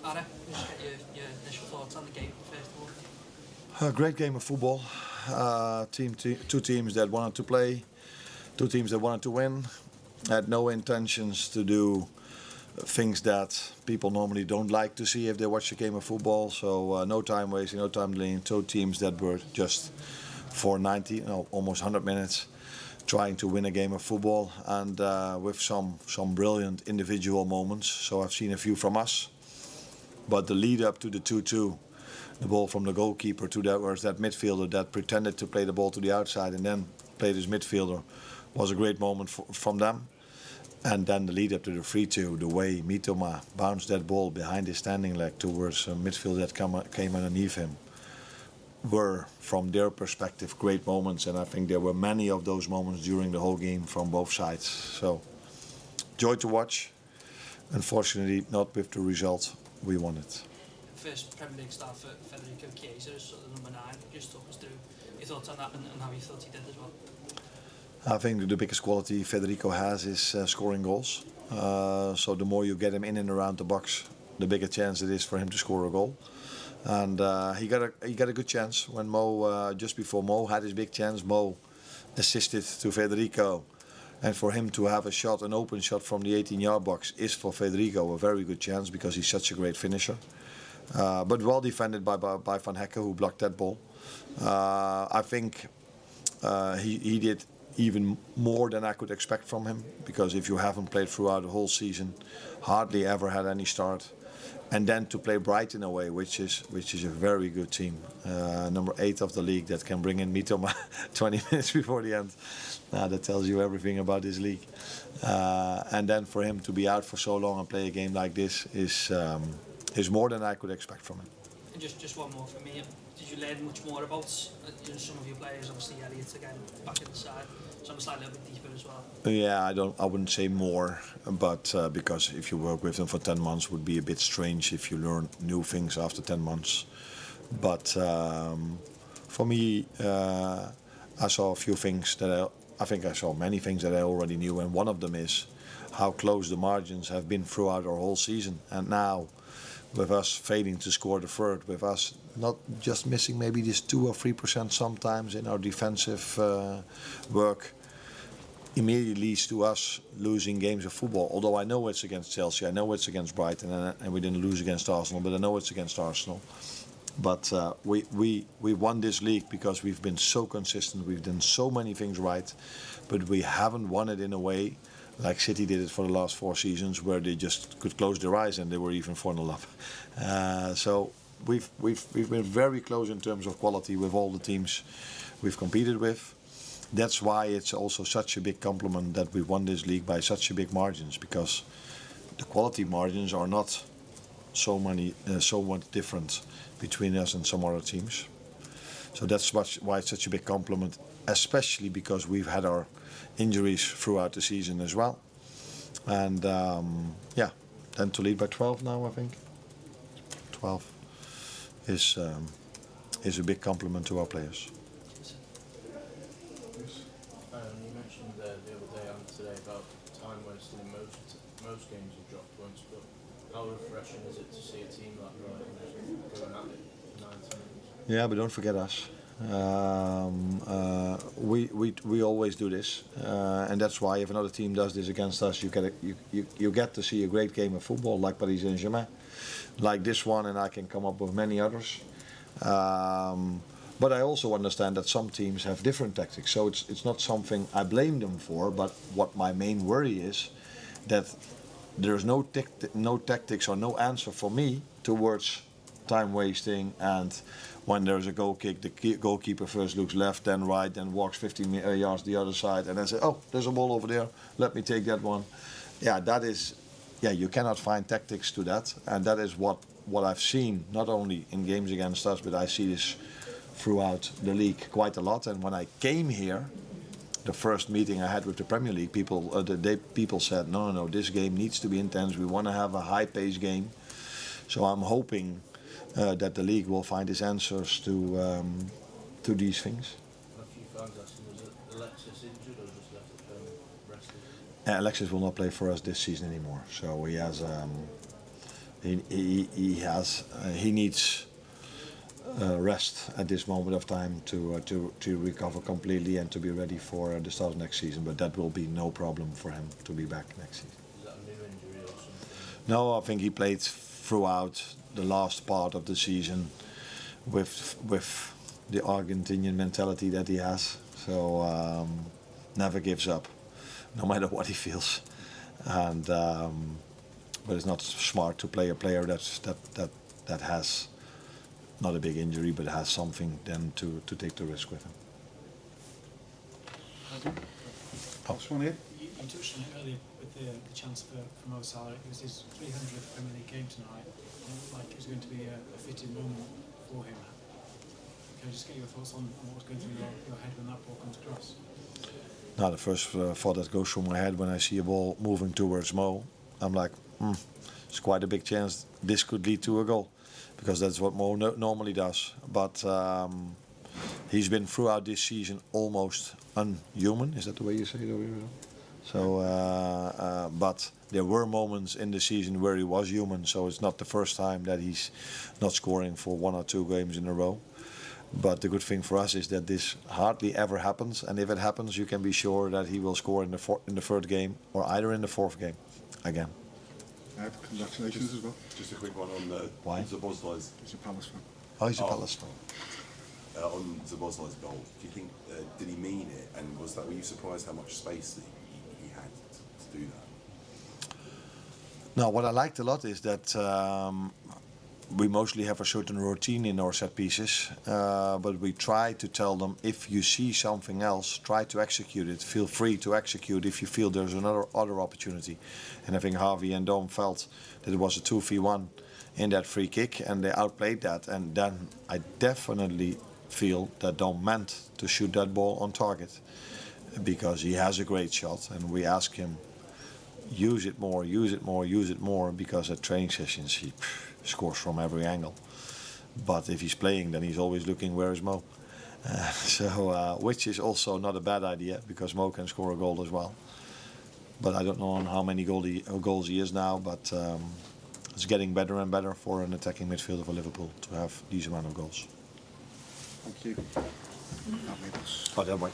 Arne, just get your initial thoughts on the game first of all. A great game of football. Two teams that wanted to play, two teams that wanted to win. Had no intentions to do things that people normally don't like to see if they watch a game of football. So no time wasting, no time delaying. Two teams that were just for 90, no, almost 100 minutes trying to win a game of football, and with some brilliant individual moments. So I've seen a few from us, but the lead up to the 2-2, the ball from the goalkeeper to that midfielder that pretended to play the ball to the outside and then played as midfielder, was a great moment from them. And then the lead up to the 3-2, the way Mitoma bounced that ball behind his standing leg towards a midfielder that came underneath him, were, from their perspective, great moments. And I think there were many of those moments during the whole game from both sides. So, joy to watch. Unfortunately, not with the result we wanted. First Premier League start for Federico Chiesa as sort of number 9. Just talk us through your thoughts on that and how you thought he did as well. I think the biggest quality Federico has is scoring goals. So the more you get him in and around the box, the bigger chance it is for him to score a goal. And he got a good chance when Mo, just before Mo had his big chance, Mo assisted to Federico. And for him to have a shot, an open shot from the 18-yard box, is for Federico a very good chance because he's such a great finisher. But well defended by Van Hekken, who blocked that ball. I think he did even more than I could expect from him, because if you haven't played throughout the whole season, hardly ever had any start, and then to play Brighton away, which is a very good team, number 8 of the league, that can bring in Mitoma 20 minutes before the end. That tells you everything about this league. And then for him to be out for so long and play a game like this is more than I could expect from him. And just one more from me. Did you learn much more about some of your players? Obviously, Elliott again back in the side, so I'm slightly a little bit deeper as well. Yeah, I wouldn't say more, but because if you work with them for 10 months, it would be a bit strange if you learn new things after 10 months. But for me, I saw a few things that I think I saw many things that I already knew, and one of them is how close the margins have been throughout our whole season, and now, with us failing to score the third, with us not just missing maybe this 2 or 3% sometimes in our defensive work, immediately leads to us losing games of football. Although I know it's against Chelsea, I know it's against Brighton, and we didn't lose against Arsenal, but I know it's against Arsenal. But we won this league because we've been so consistent, we've done so many things right, but we haven't won it in a way like City did it for the last 4 seasons, where they just could close their eyes and they were even 4-0 up. So we've been very close in terms of quality with all the teams we've competed with. That's why it's also such a big compliment that we won this league by such a big margins, because the quality margins are not so much different between us and some other teams. So that's why it's such a big compliment, especially because we've had our injuries throughout the season as well. And yeah, then to lead by 12 now, I think 12 is a big compliment to our players. You mentioned the other day and today about time wasting in most games you drop points, but how refreshing is it to see a team like Brighton going at it 90 minutes? Yeah, but don't forget us. We always do this, and that's why if another team does this against us, you get to see a great game of football like Paris Saint-Germain, like this one, and I can come up with many others. But I also understand that some teams have different tactics, so it's not something I blame them for. But what my main worry is that there's no tactics or no answer for me towards time wasting, and when there's a goal kick, the goalkeeper first looks left, then right, then walks 15 yards the other side, and then say, oh, there's a ball over there, let me take that one. Yeah, that is, you cannot find tactics to that, and that is what I've seen, not only in games against us, but I see this throughout the league quite a lot. And when I came here, the first meeting I had with the Premier League people said, no, this game needs to be intense, we want to have a high-paced game. So I'm hoping that the league will find its answers to these things. A few fans asking, was Alexis injured or just left at home rested? Alexis will not play for us this season anymore. So he he needs rest at this moment of time to recover completely and to be ready for the start of next season. But that will be no problem for him to be back next season. Is that a new injury or something? No, I think he played throughout the last part of the season with the Argentinian mentality that he has. So never gives up, no matter what he feels. And but it's not smart to play a player that has not a big injury but has something then to take the risk with him. Last one here. You touched on it earlier with the chance for Mo Salah. It was his 300th Premier League game tonight. It looked like it was going to be a fitting moment for him. Can I just get your thoughts on what was going through your head when that ball comes across? Now the first thought that goes through my head when I see a ball moving towards Mo, I'm like, it's quite a big chance this could lead to a goal, because that's what Mo normally does. But he's been throughout this season almost unhuman. Is that the way you say it? So, but there were moments in the season where he was human. So it's not the first time that he's not scoring for 1 or 2 games in a row. But the good thing for us is that this hardly ever happens, and if it happens, you can be sure that he will score in the third game or either in the fourth game again. Congratulations as well. Just a quick one on Why? Zabozlai's. He's a Palace fan. Oh, he's a Palace fan. On Zabozlai's goal. Do you think did he mean it? And were you surprised how much space that he had to do that? Now, what I liked a lot is that we mostly have a certain routine in our set pieces, but we try to tell them, if you see something else, try to execute it. Feel free to execute if you feel there's other opportunity. And I think Harvey and Dom felt that it was a 2v1 in that free kick, and they outplayed that. And then I definitely feel that Dom meant to shoot that ball on target, because he has a great shot, and we ask him, use it more, use it more, use it more, because at training sessions he scores from every angle. But if he's playing, then he's always looking, where is Mo? Which is also not a bad idea, because Mo can score a goal as well. But I don't know on how many goals he is now, but it's getting better and better for an attacking midfielder for Liverpool to have these amount of goals. Thank you. Oh, that way.